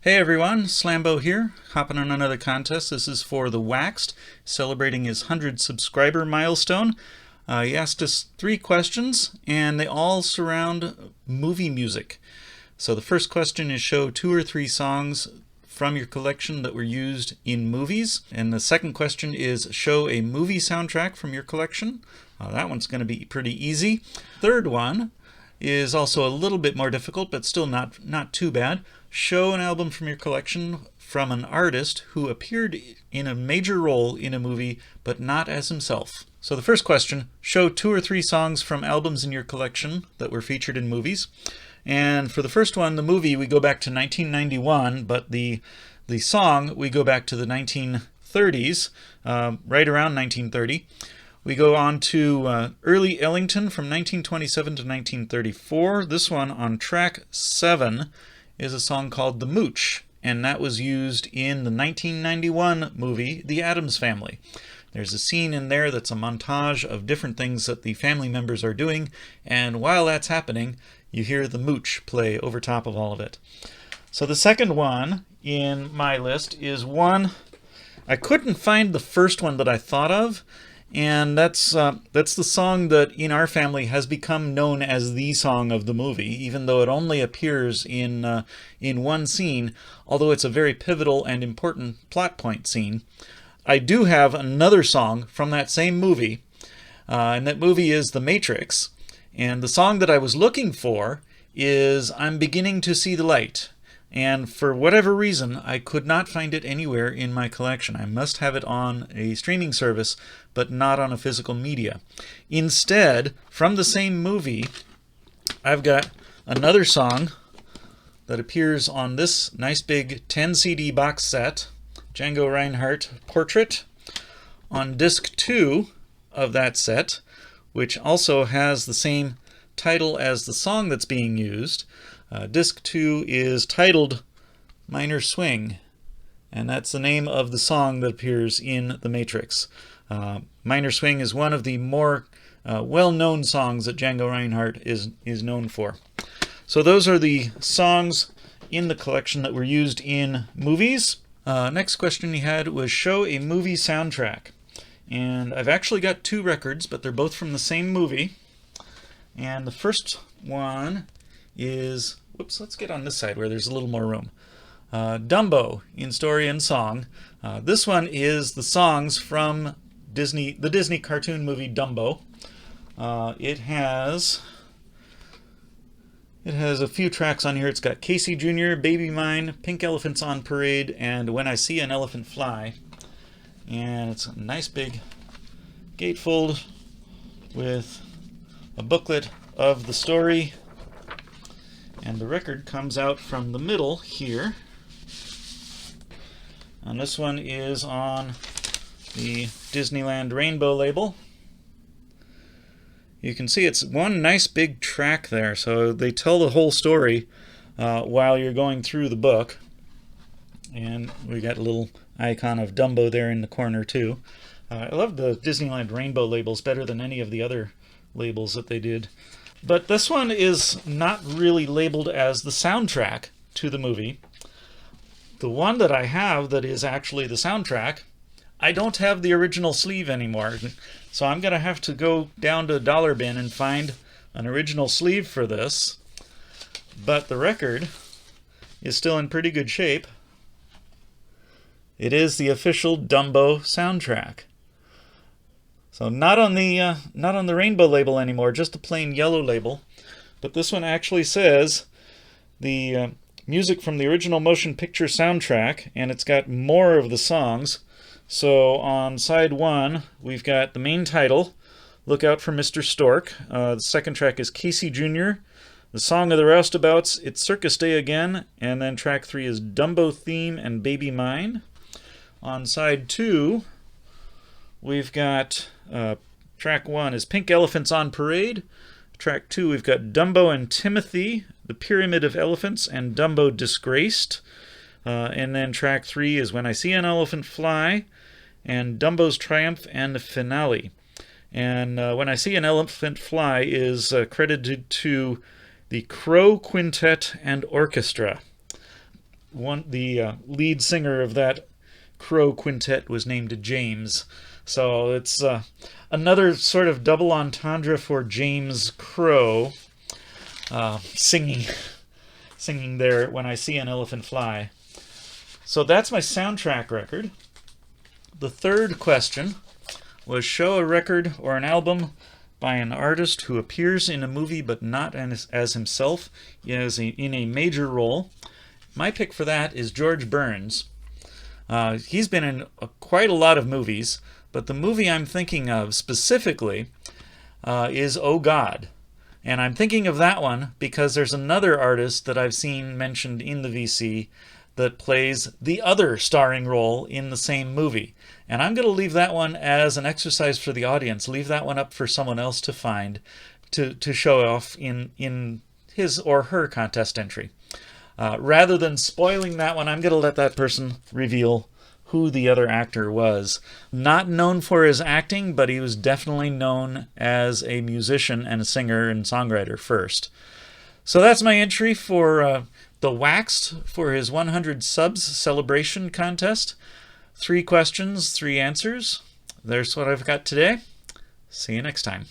Hey everyone, Slambo here, hopping on another contest. This is for The Waxed, celebrating his 100 subscriber milestone. He asked us 3 questions, and they all surround movie music. So the first question is show 2 or 3 songs from your collection that were used in movies. And the second question is show a movie soundtrack from your collection. That one's going to be pretty easy. Third one is also a little bit more difficult, but still not too bad. Show an album from your collection from an artist who appeared in a major role in a movie, but not as himself. So the first question, show 2 or 3 songs from albums in your collection that were featured in movies. And for the first one, the movie, we go back to 1991, but the song, we go back to the 1930s, right around 1930. We go on to Early Ellington from 1927 to 1934. This one on track 7 is a song called The Mooch, and that was used in the 1991 movie The Addams Family. There's a scene in there that's a montage of different things that the family members are doing, and while that's happening, you hear The Mooch play over top of all of it. So the second one in my list is one, I couldn't find the first one that I thought of, and that's the song that in our family has become known as the song of the movie, even though it only appears in one scene, although it's a very pivotal and important plot point scene. I do have another song from that same movie, and that movie is The Matrix, and the song that I was looking for is I'm Beginning to See the Light. And for whatever reason, I could not find it anywhere in my collection. I must have it on a streaming service, but not on a physical media. Instead, from the same movie, I've got another song that appears on this nice big 10 CD box set, Django Reinhardt Portrait, on disc 2 of that set, which also has the same title as the song that's being used. Disc 2 is titled Minor Swing, and that's the name of the song that appears in The Matrix. Minor Swing is one of the more well-known songs that Django Reinhardt is known for. So those are the songs in the collection that were used in movies. Next question he had was show a movie soundtrack. And I've actually got 2 records, but they're both from the same movie. And the first one is, let's get on this side where there's a little more room. Dumbo in story and song. This one is the songs from the Disney cartoon movie Dumbo. It has a few tracks on here. It's got Casey Jr., Baby Mine, Pink Elephants on Parade, and When I See an Elephant Fly. And it's a nice big gatefold with a booklet of the story. And the record comes out from the middle here. And this one is on the Disneyland Rainbow label. You can see it's one nice big track there, so they tell the whole story while you're going through the book. And we got a little icon of Dumbo there in the corner too. I love the Disneyland Rainbow labels better than any of the other labels that they did. But this one is not really labeled as the soundtrack to the movie. The one that I have that is actually the soundtrack, I don't have the original sleeve anymore. So I'm going to have to go down to a dollar bin and find an original sleeve for this. But the record is still in pretty good shape. It is the official Dumbo soundtrack. So not on the rainbow label anymore, just the plain yellow label. But this one actually says the music from the original motion picture soundtrack, and it's got more of the songs. So on side 1, we've got the main title, Look Out for Mr. Stork. The second track is Casey Jr., the Song of the Roustabouts, It's Circus Day Again, and then track 3 is Dumbo Theme and Baby Mine. On side 2, we've got track 1 is Pink Elephants on Parade. Track 2, we've got Dumbo and Timothy, The Pyramid of Elephants, and Dumbo Disgraced. And then track 3 is When I See an Elephant Fly, and Dumbo's Triumph and the Finale. And When I See an Elephant Fly is credited to the Crow Quintet and Orchestra. the lead singer of that Crow quintet was named James. So it's another sort of double entendre for James Crow singing there When I See an Elephant Fly. So that's my soundtrack record. The third question was show a record or an album by an artist who appears in a movie but not as himself in a major role. My pick for that is George Burns. He's been in quite a lot of movies, but the movie I'm thinking of specifically is Oh God. And I'm thinking of that one because there's another artist that I've seen mentioned in the VC that plays the other starring role in the same movie. And I'm going to leave that one as an exercise for the audience. Leave that one up for someone else to find, to show off in his or her contest entry. Rather than spoiling that one, I'm going to let that person reveal who the other actor was. Not known for his acting, but he was definitely known as a musician and a singer and songwriter first. So that's my entry for the Waxed for his 100 subs celebration contest. 3 questions, 3 answers. There's what I've got today. See you next time.